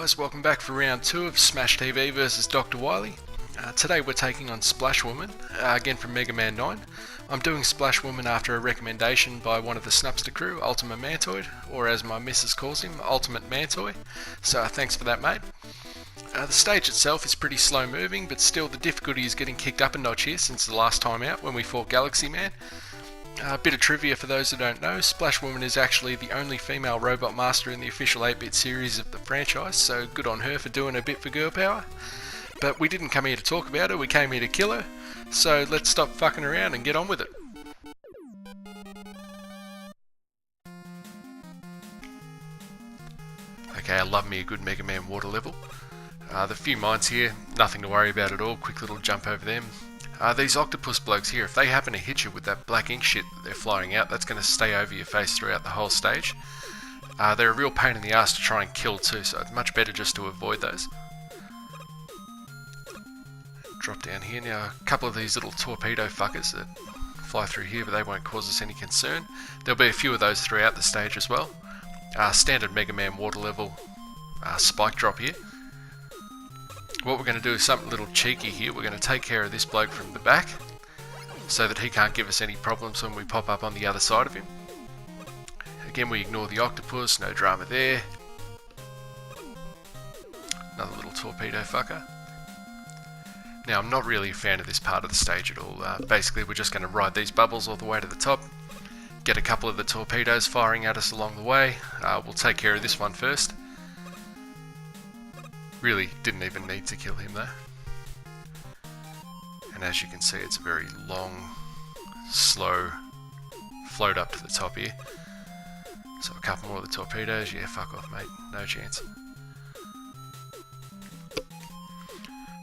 guys, welcome back for round 2 of Smash TV vs Dr. Wily. Today we're taking on Splash Woman, again from Mega Man 9. I'm doing Splash Woman after a recommendation by one of the Snupster crew, Altima Mantoid, or as my missus calls him, Ultimate Mantoid. So thanks for that, mate. The stage itself is pretty slow moving, but still the difficulty is getting kicked up a notch here since the last time out when we fought Galaxy Man. A bit of trivia for those who don't know, Splash Woman is actually the only female robot master in the official 8-bit series of the franchise, so good on her for doing a bit for girl power. But we didn't come here to talk about her, we came here to kill her, so let's stop fucking around and get on with it. Okay, I love me a good Mega Man water level. The few mines here, nothing to worry about at all, quick little jump over them. These octopus blokes here, if they happen to hit you with that black ink shit that they're flying out, that's going to stay over your face throughout the whole stage. They're a real pain in the ass to try and kill too, so it's much better just to avoid those. Drop down here now, a couple of these little torpedo fuckers that fly through here, but they won't cause us any concern. There'll be a few of those throughout the stage as well. Standard Mega Man water level spike drop here. What we're going to do is something a little cheeky here. We're going to take care of this bloke from the back so that he can't give us any problems when we pop up on the other side of him. Again, we ignore the octopus, no drama there. Another little torpedo fucker. Now, I'm not really a fan of this part of the stage at all. Basically, we're just going to ride these bubbles all the way to the top, get a couple of the torpedoes firing at us along the way. We'll take care of this one first. Really didn't even need to kill him though. And as you can see, it's a very long, slow float up to the top here. So a couple more of the torpedoes. Yeah, fuck off, mate. No chance.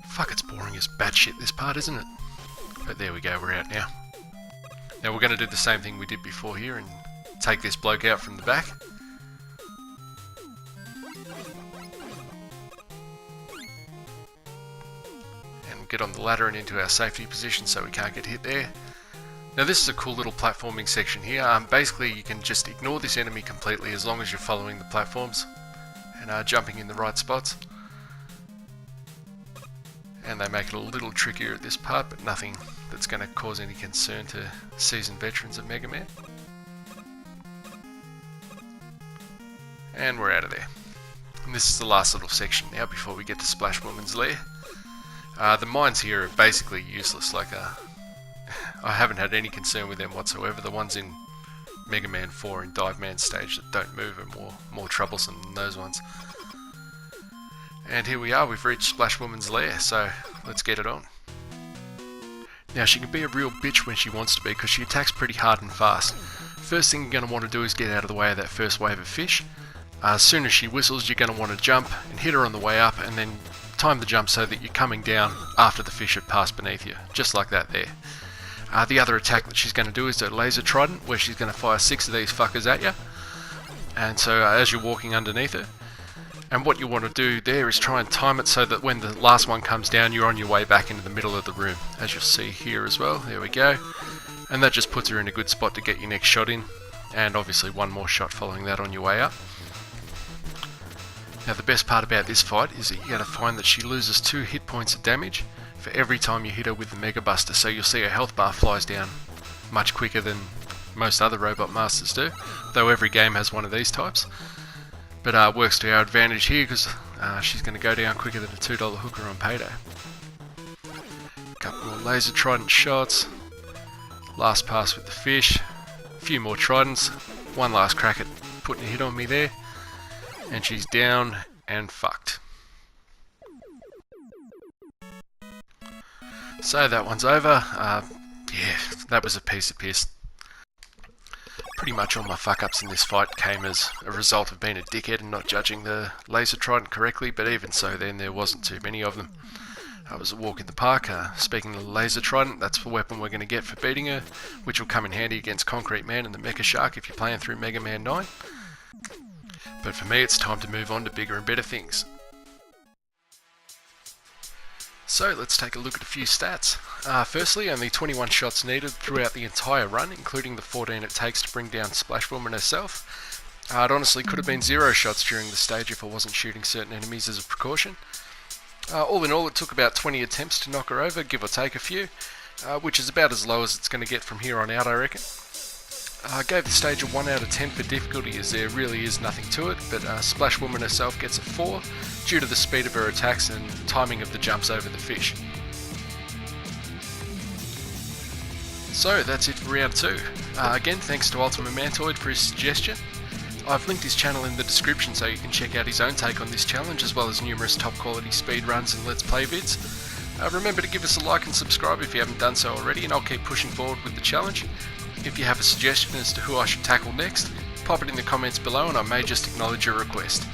Fuck, it's boring as batshit this part, isn't it? But there we go, we're out now. Now we're going to do the same thing we did before here and take this bloke out from the back. Get on the ladder and into our safety position so we can't get hit there. Now this is a cool little platforming section here. Basically you can just ignore this enemy completely as long as you're following the platforms and jumping in the right spots. And they make it a little trickier at this part, but nothing that's going to cause any concern to seasoned veterans of Mega Man. And we're out of there. And this is the last little section now before we get to Splash Woman's lair. The mines here are basically useless, I haven't had any concern with them whatsoever. The ones in Mega Man 4 and Dive Man stage that don't move are more troublesome than those ones. And here we are, we've reached Splash Woman's lair, so let's get it on. Now she can be a real bitch when she wants to be, because she attacks pretty hard and fast. First thing you're going to want to do is get out of the way of that first wave of fish. As soon as she whistles, you're going to want to jump and hit her on the way up, and then time the jump so that you're coming down after the fish had passed beneath you, just like that there. The other attack that she's going to do is the laser trident, where she's going to fire 6 of these fuckers at you. And so as you're walking underneath her, and what you want to do there is try and time it so that when the last one comes down, you're on your way back into the middle of the room, as you'll see here as well. There we go. And that just puts her in a good spot to get your next shot in, and obviously one more shot following that on your way up. Now the best part about this fight is that you're going to find that she loses 2 hit points of damage for every time you hit her with the Mega Buster, so you'll see her health bar flies down much quicker than most other Robot Masters do, though every game has one of these types. But works to our advantage here because she's going to go down quicker than a $2 hooker on payday. A couple more laser trident shots, last pass with the fish, a few more tridents, one last crack at putting a hit on me there. And she's down and fucked. So that one's over. Yeah, that was a piece of piss. Pretty much all my fuck-ups in this fight came as a result of being a dickhead and not judging the laser trident correctly, but even so then there wasn't too many of them. It was a walk in the park. Speaking of the laser trident, that's the weapon we're going to get for beating her, which will come in handy against Concrete Man and the Mecha Shark if you're playing through Mega Man 9. But for me, it's time to move on to bigger and better things. So let's take a look at a few stats. Firstly, only 21 shots needed throughout the entire run, including the 14 it takes to bring down Splash Woman herself. It honestly could have been 0 shots during the stage if I wasn't shooting certain enemies as a precaution. All in all, it took about 20 attempts to knock her over, give or take a few, which is about as low as it's going to get from here on out, I reckon. I gave the stage a 1 out of 10 for difficulty, as there really is nothing to it, but Splash Woman herself gets a 4 due to the speed of her attacks and timing of the jumps over the fish. So that's it for round 2. Again, thanks to Altima Mantoid for his suggestion. I've linked his channel in the description so you can check out his own take on this challenge, as well as numerous top quality speedruns and Let's Play vids. Remember to give us a like and subscribe if you haven't done so already, and I'll keep pushing forward with the challenge. If you have a suggestion as to who I should tackle next, pop it in the comments below and I may just acknowledge your request.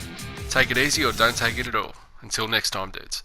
Take it easy or don't take it at all. Until next time, dudes.